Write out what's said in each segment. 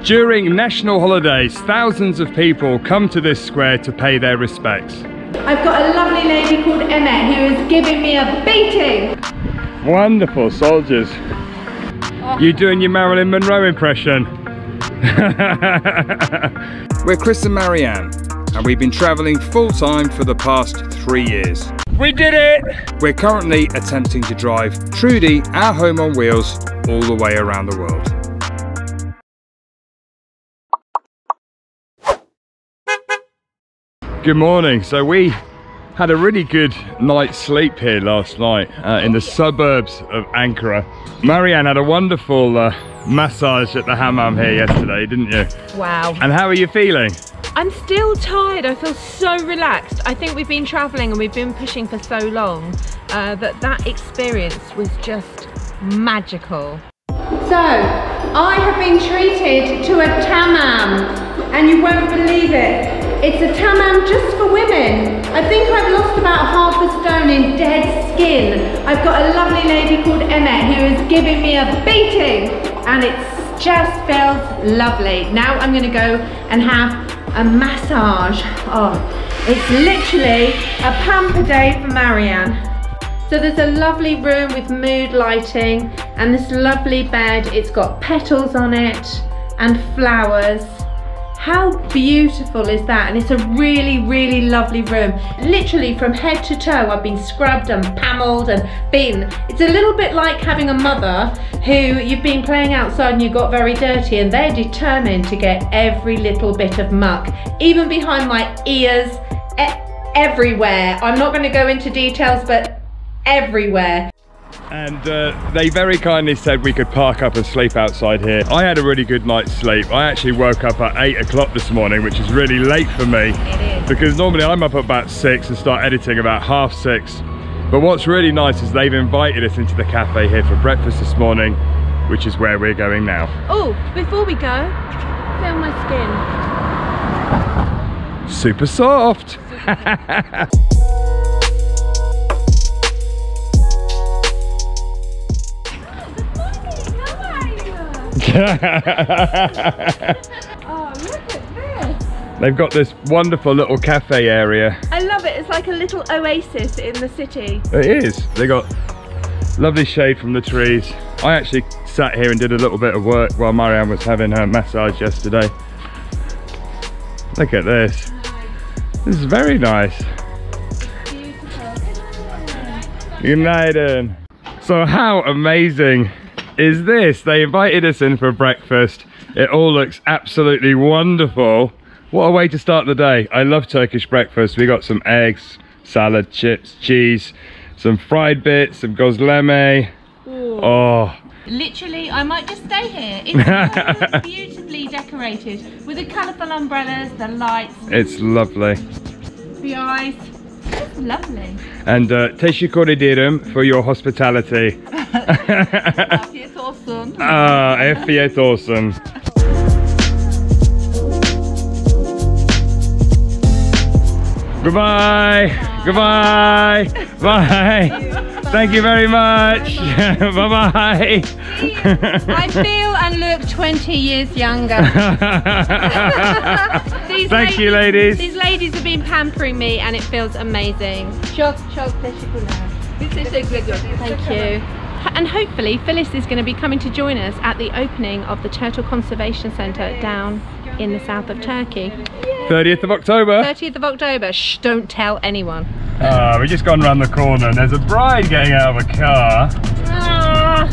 During national holidays, thousands of people come to this square to pay their respects. I've got a lovely lady called Emmett who is giving me a beating. Wonderful soldiers. Oh. You doing your Marilyn Monroe impression? We're Chris and Marianne, and we've been travelling full-time for the past 3 years. We did it! We're currently attempting to drive Trudy, our home on wheels, all the way around the world. Good morning. So we had a really good night's sleep here last night in the suburbs of Ankara. Marianne had a wonderful massage at the hammam here yesterday, didn't you? Wow. And how are you feeling? I'm still tired. I feel so relaxed. I think we've been traveling and we've been pushing for so long that experience was just magical. So, I have been treated to a tamam, and you won't believe it. It's a tamam just for women. I think I've lost about half a stone in dead skin. I've got a lovely lady called Emmett who is giving me a beating, and it just feels lovely. Now I'm gonna go and have a massage. Oh, it's literally a pamper day for Marianne. So there's a lovely room with mood lighting and this lovely bed. It's got petals on it and flowers. How beautiful is that? And it's a really, really lovely room. Literally from head to toe, I've been scrubbed and pammeled and beaten. It's a little bit like having a mother who you've been playing outside and you got very dirty, and they're determined to get every little bit of muck, even behind my ears, everywhere. I'm not going to go into details, but everywhere. And they very kindly said we could park up and sleep outside here. I had a really good night's sleep. I actually woke up at 8 o'clock this morning, which is really late for me. It is. Because normally I'm up at about 6 and start editing about 6:30. But what's really nice is they've invited us into the cafe here for breakfast this morning, which is where we're going now. Oh, before we go, feel my skin. Super soft. Oh, look at this. They've got this wonderful little cafe area. I love it. It's like a little oasis in the city. It is. They got lovely shade from the trees. I actually sat here and did a little bit of work while Marianne was having her massage yesterday. Look at this. This is very nice. Beautiful. Good night, Eden. So how amazing is this? They invited us in for breakfast. It all looks absolutely wonderful. What a way to start the day. I love Turkish breakfast. We got some eggs, salad, chips, cheese, some fried bits, some gözleme. Ooh. Oh. Literally, I might just stay here. It's beautifully decorated with the colourful umbrellas, the lights. It's lovely. The eyes. It's lovely. And teşekkür ederim for your hospitality. Afiyet olsun. Afiyet olsun. Goodbye. Goodbye. Bye. Thank you very much. Bye-bye. I feel and look 20 years younger. Thank you, ladies. These ladies have been pampering me and it feels amazing. Çok teşekkürler. Thank you. And hopefully Phyllis is going to be coming to join us at the opening of the Turtle Conservation Centre down in the south of Turkey. 30th of October. 30th of October. Shh, don't tell anyone. We've just gone around the corner and there's a bride getting out of a car. Oh,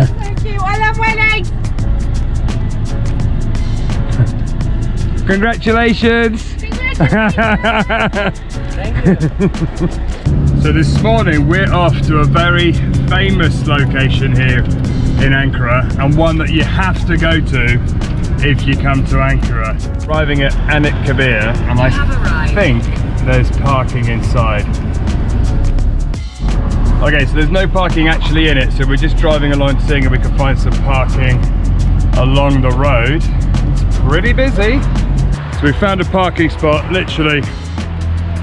so cute. I love weddings. Congratulations. Thank you. So this morning we're off to a very famous location here in Ankara, and one that you have to go to if you come to Ankara. Arriving at Anıtkabir, and I think there's parking inside. Okay, so there's no parking actually in it, so we're just driving along seeing if we can find some parking along the road. It's pretty busy. So we found a parking spot literally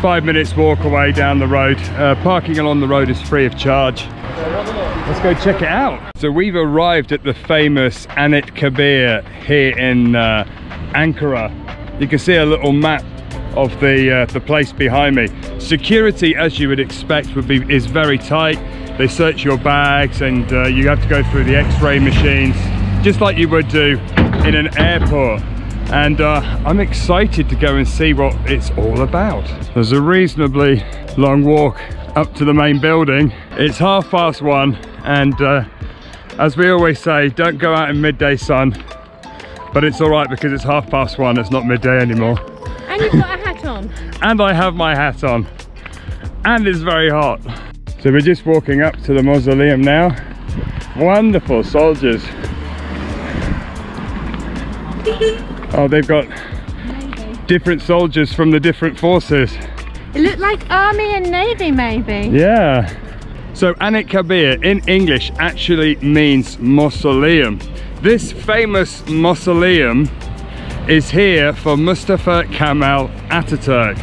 5 minutes walk away down the road. Parking along the road is free of charge. Let's go check it out. So we've arrived at the famous Anıtkabir here in Ankara. You can see a little map of the place behind me. Security, as you would expect, is very tight. They search your bags and you have to go through the X-ray machines, just like you would do in an airport. And I'm excited to go and see what it's all about. There's a reasonably long walk up to the main building. It's 1:30, and as we always say, don't go out in midday sun. But it's all right because it's 1:30, it's not midday anymore. And you've got a hat on. And I have my hat on. And it's very hot. So we're just walking up to the mausoleum now. Wonderful soldiers. Oh, they've got different soldiers from the different forces. It looked like army and navy, maybe. Yeah. So Anıtkabir in English actually means mausoleum. This famous mausoleum is here for Mustafa Kemal Atatürk.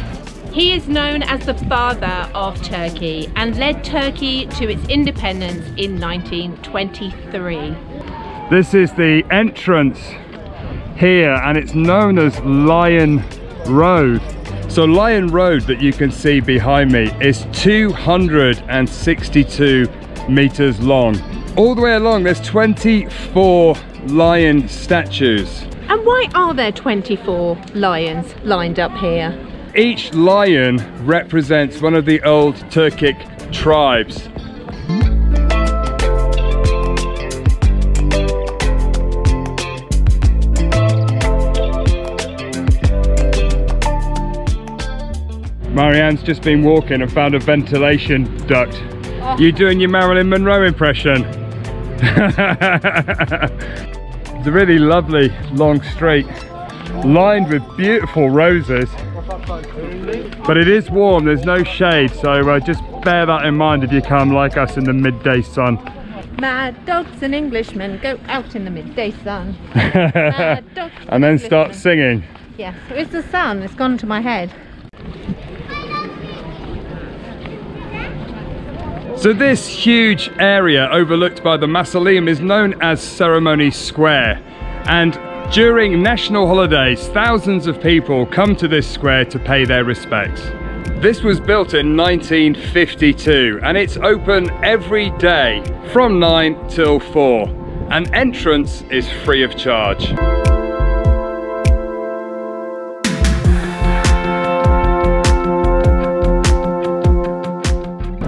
He is known as the father of Turkey and led Turkey to its independence in 1923. This is the entrance here, and it's known as Lion Road. So Lion Road that you can see behind me is 262 meters long. All the way along there's 24 lion statues. And why are there 24 lions lined up here? Each lion represents one of the old Turkic tribes. Marianne's just been walking and found a ventilation duct. Oh. You doing your Marilyn Monroe impression? It's a really lovely long street lined with beautiful roses, but it is warm, there's no shade, so just bear that in mind if you come like us in the midday sun. Mad dogs and Englishmen go out in the midday sun. Mad dogs and then start singing. Yes, it's the sun, it's gone to my head. So this huge area overlooked by the mausoleum is known as Ceremony Square, and during national holidays thousands of people come to this square to pay their respects. This was built in 1952 and it's open every day from 9 till 4, and entrance is free of charge.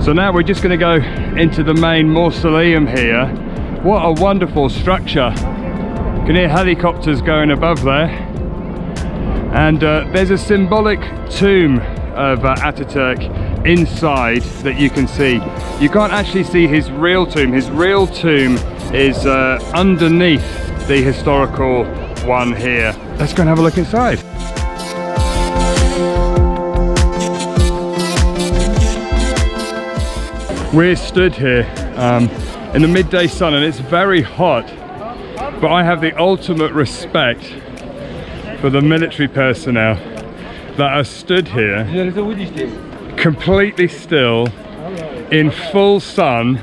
So now we're just going to go into the main mausoleum here. What a wonderful structure. You can hear helicopters going above there. And there's a symbolic tomb of Atatürk inside that you can see. You can't actually see his real tomb. His real tomb is underneath the historical one here. Let's go and have a look inside. We're stood here in the midday sun and it's very hot, but I have the ultimate respect for the military personnel that are stood here completely still in full sun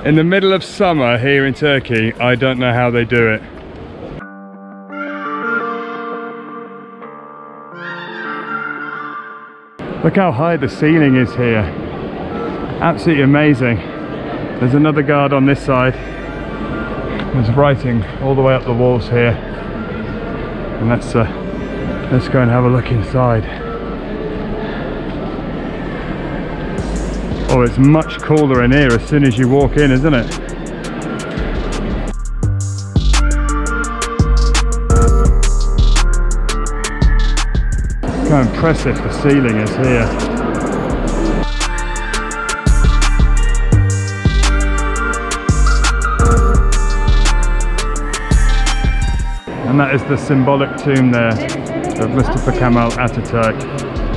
in the middle of summer here in Turkey. I don't know how they do it. Look how high the ceiling is here. Absolutely amazing. There's another guard on this side. There's writing all the way up the walls here. And let's go and have a look inside. Oh, it's much cooler in here as soon as you walk in, isn't it? Look how impressive the ceiling is here. And that is the symbolic tomb there of Mustafa Kemal Atatürk,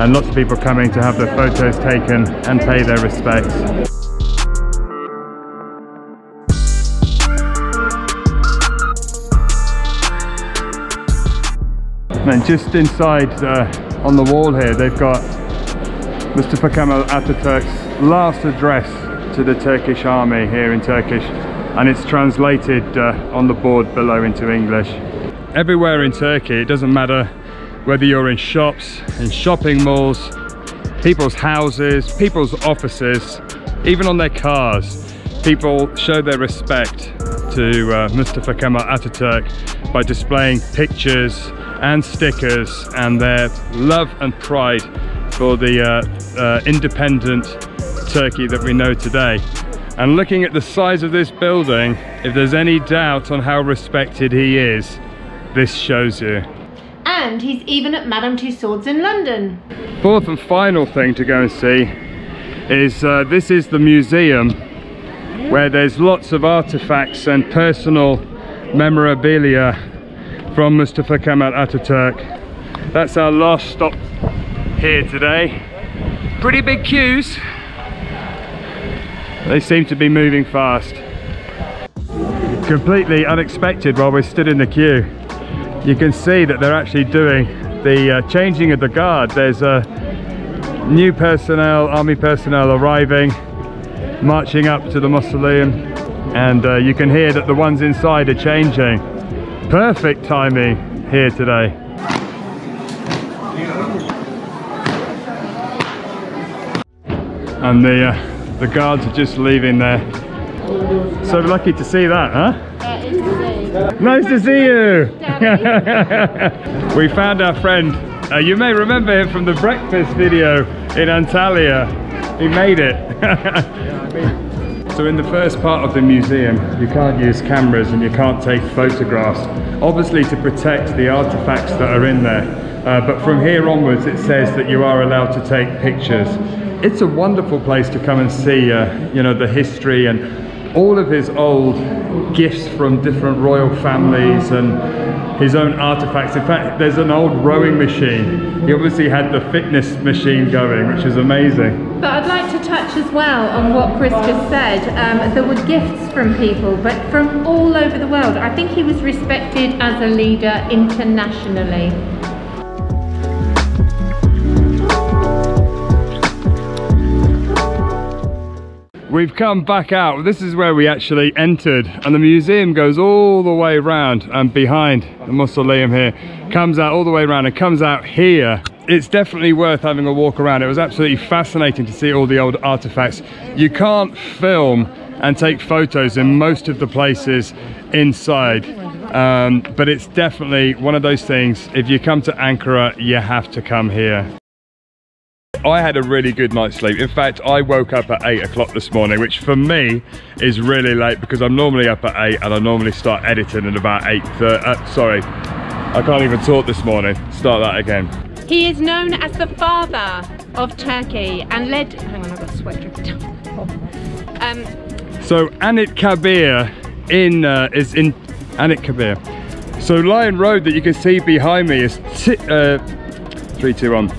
and lots of people coming to have their photos taken and pay their respects. And then just inside on the wall here they've got Mustafa Kemal Atatürk's last address to the Turkish army here in Turkish, and it's translated on the board below into English. Everywhere in Turkey, it doesn't matter whether you're in shops, in shopping malls, people's houses, people's offices, even on their cars, people show their respect to Mustafa Kemal Ataturk by displaying pictures and stickers and their love and pride for the independent Turkey that we know today. And looking at the size of this building, if there's any doubt on how respected he is, this shows you. And he's even at Madame Tussauds in London. Fourth and final thing to go and see is this is the museum where there's lots of artifacts and personal memorabilia from Mustafa Kemal Ataturk. That's our last stop here today. Pretty big queues. They seem to be moving fast. Completely unexpected while we stood in the queue. You can see that they're actually doing the changing of the guard. There's new personnel, army personnel arriving, marching up to the mausoleum, and you can hear that the ones inside are changing. Perfect timing here today. And the guards are just leaving there. So lucky to see that, huh? Nice to see you! We found our friend. You may remember him from the breakfast video in Antalya. He made it. So in the first part of the museum, you can't use cameras and you can't take photographs, obviously to protect the artifacts that are in there. But from here onwards, it says that you are allowed to take pictures. It's a wonderful place to come and see, you know, the history and all of his old gifts from different royal families and his own artifacts. In fact, there's an old rowing machine. He obviously had the fitness machine going, which is amazing. But I'd like to touch as well on what Chris just said. There were gifts from people, but from all over the world. I think he was respected as a leader internationally. We've come back out. This is where we actually entered, and the museum goes all the way around and behind the mausoleum here, comes out all the way around and comes out here. It's definitely worth having a walk around. It was absolutely fascinating to see all the old artifacts. You can't film and take photos in most of the places inside, but it's definitely one of those things. If you come to Ankara, you have to come here. I had a really good night's sleep. In fact, I woke up at 8 o'clock this morning, which for me is really late because I'm normally up at 8 and I normally start editing at about 8:30. Sorry, I can't even talk this morning. Start that again. He is known as the father of Turkey and led... Hang on, I've got sweat dripping down. So Anıtkabir is in Anıtkabir. So Lion Road that you can see behind me is 3, 2, 1.